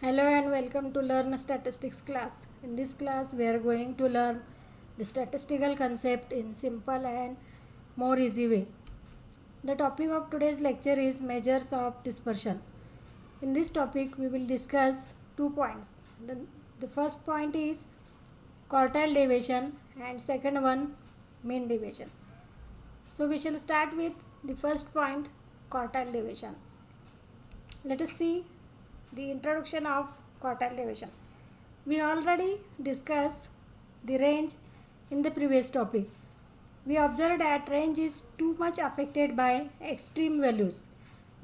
Hello and welcome to Learn Statistics class. In this class, we are going to learn the statistical concept in simple and more easy way. The topic of today's lecture is measures of dispersion. In this topic, we will discuss 2 points. The first point is quartile deviation and second one mean deviation. So we shall start with the first point, quartile deviation. Let us see the introduction of quartile deviation. We already discussed the range in the previous topic. We observed that range is too much affected by extreme values.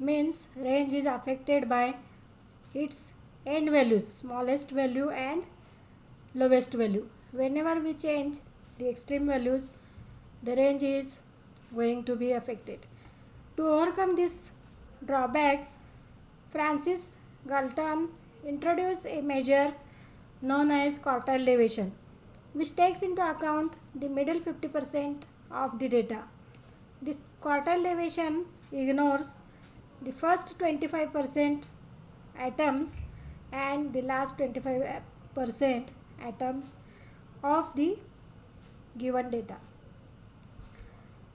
Means range is affected by its end values, smallest value and lowest value. Whenever we change the extreme values, the range is going to be affected. To overcome this drawback, Francis Galton introduced a measure known as quartile deviation, which takes into account the middle 50% of the data. This quartile deviation ignores the first 25% items and the last 25% items of the given data.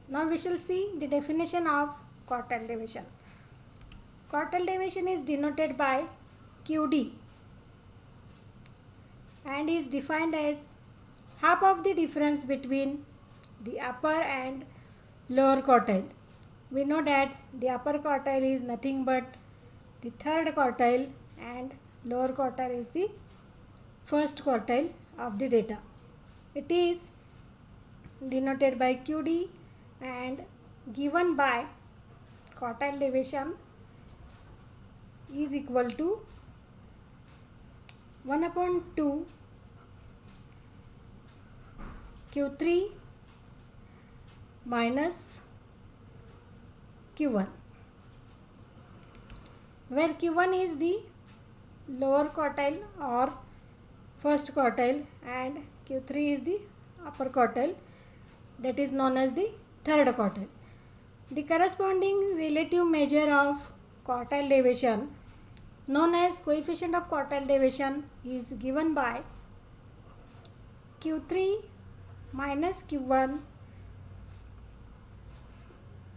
Now we shall see the definition of quartile deviation. Quartile deviation is denoted by QD and is defined as half of the difference between the upper and lower quartile. We know that the upper quartile is nothing but the third quartile and lower quartile is the first quartile of the data. It is denoted by QD and given by quartile deviation is equal to 1 upon 2 Q3 minus Q1, where Q1 is the lower quartile or first quartile and Q3 is the upper quartile, that is known as the third quartile. The corresponding relative measure of quartile deviation known as coefficient of quartile deviation is given by Q3 minus Q1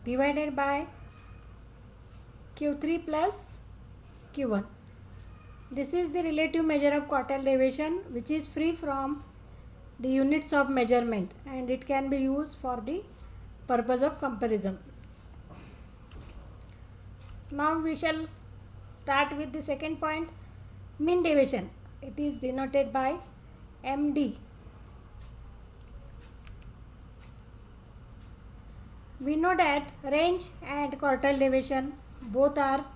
divided by Q3 plus Q1. This is the relative measure of quartile deviation, which is free from the units of measurement and it can be used for the purpose of comparison. Now we shall start with the second point, mean deviation. It is denoted by MD. We know that range and quartile deviation both are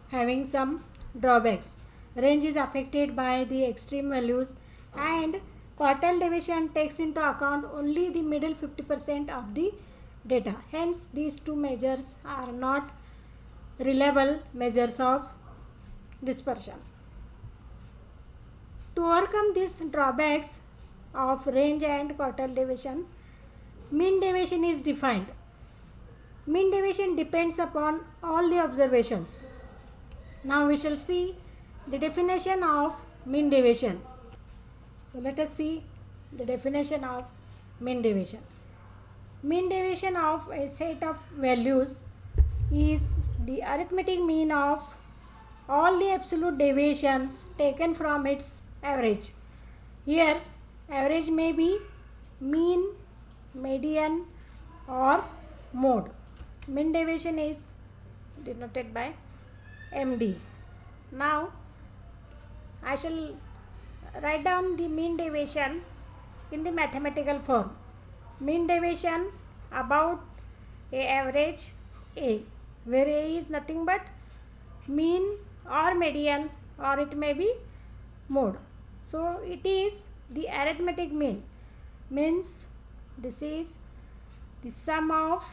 having some drawbacks. Range is affected by the extreme values and quartile deviation takes into account only the middle 50% of the data. Hence, these two measures are not reliable measures of dispersion. To overcome these drawbacks of range and quartile deviation, mean deviation is defined. Mean deviation depends upon all the observations. Now we shall see the definition of mean deviation. So let us see the definition of mean deviation. Mean deviation of a set of values is the arithmetic mean of all the absolute deviations taken from its average. Here, average may be mean, median or mode. Mean deviation is denoted by MD. Now, I shall write down the mean deviation in the mathematical form. Mean deviation about a average A, where A is nothing but mean or median or it may be mode. So it is the arithmetic mean, means this is the sum of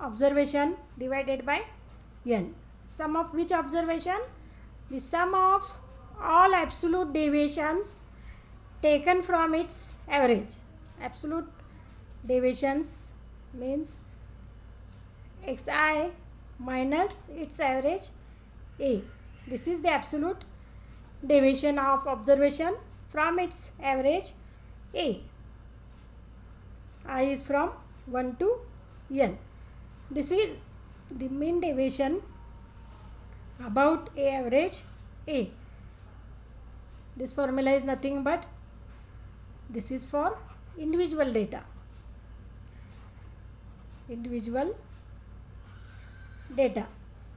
observation divided by n. Sum of which observation? The sum of all absolute deviations taken from its average. Absolute deviations means xi minus its average A. This is the absolute deviation of observation from its average A. I is from 1 to n. This is the mean deviation about A average A. This formula is nothing but this is for individual data. Individual data.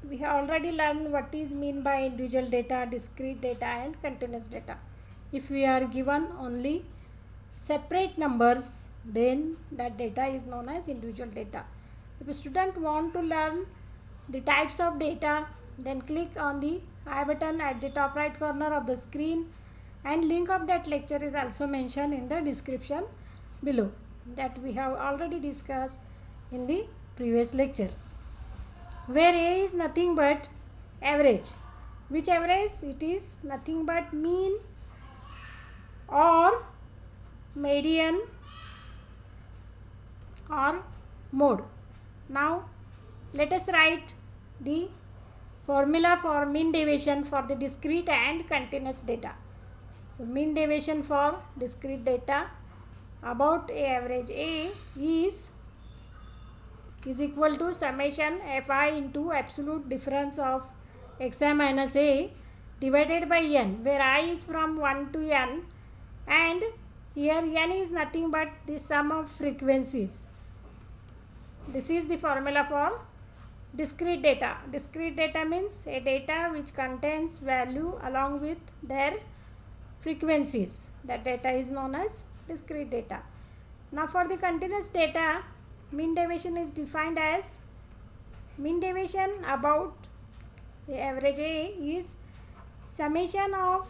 We have already learned what is mean by individual data, discrete data and continuous data. If we are given only separate numbers, then that data is known as individual data. If a student want to learn the types of data, then click on the I button at the top right corner of the screen, and link of that lecture is also mentioned in the description below, that we have already discussed in the previous lectures, where A is nothing but average. Which average? It is nothing but mean or median or mode. Now let us write the formula for mean deviation for the discrete and continuous data. So mean deviation for discrete data about A average A is equal to summation fi into absolute difference of xi minus A divided by n, where I is from 1 to n, and here n is nothing but the sum of frequencies. This is the formula for discrete data. Discrete data means a data which contains value along with their frequencies. That data is known as discrete data. Now for the continuous data, mean deviation is defined as mean deviation about the average A is summation of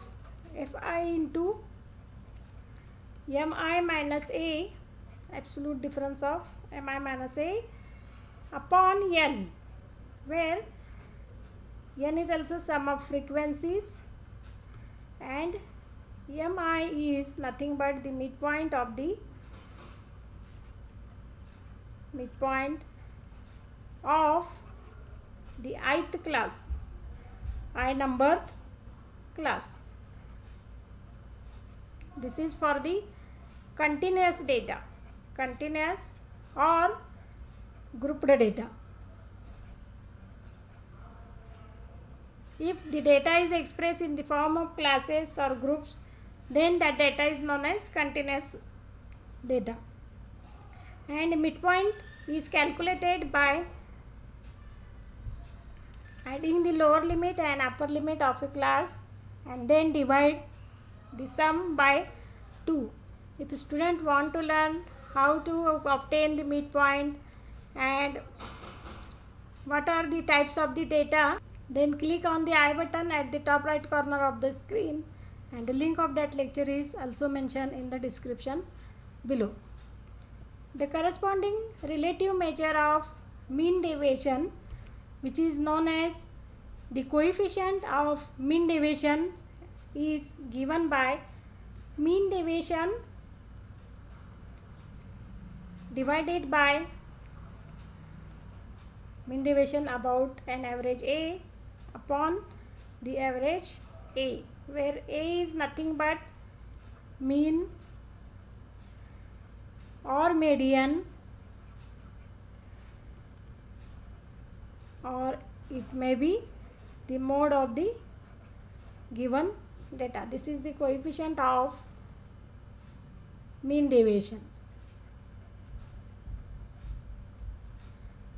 fi into mi minus A, absolute difference of mi minus A upon n, where n is also sum of frequencies and mi is nothing but the midpoint of the ith class, I numbered class. This is for the continuous data, continuous or grouped data. If the data is expressed in the form of classes or groups, then that data is known as continuous data. And midpoint is calculated by adding the lower limit and upper limit of a class and then divide the sum by 2. If a student want to learn how to obtain the midpoint and what are the types of the data, then click on the I button at the top right corner of the screen, and the link of that lecture is also mentioned in the description below. The corresponding relative measure of mean deviation, which is known as the coefficient of mean deviation, is given by mean deviation divided by mean deviation about an average A upon the average A, where A is nothing but mean or median, or it may be the mode of the given data. This is the coefficient of mean deviation.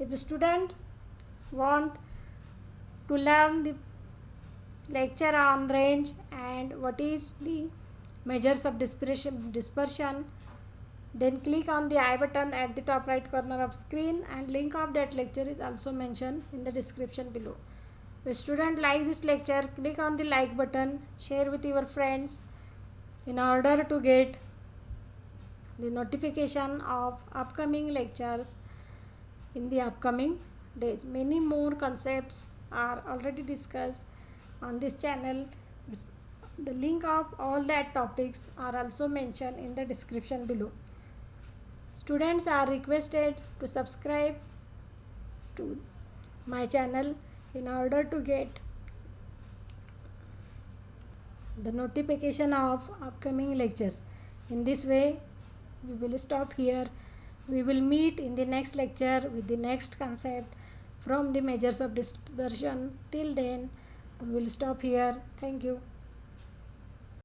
If a student want to learn the lecture on range and what is the measures of dispersion, then click on the I button at the top right corner of screen, and link of that lecture is also mentioned in the description below. If a student like this lecture, click on the like button, share with your friends in order to get the notification of upcoming lectures in the upcoming days. Many more concepts are already discussed on this channel. The link of all that topics are also mentioned in the description below. Students are requested to subscribe to my channel in order to get the notification of upcoming lectures. In this way, we will stop here. We will meet in the next lecture with the next concept from the measures of dispersion. Till then, we will stop here. Thank you.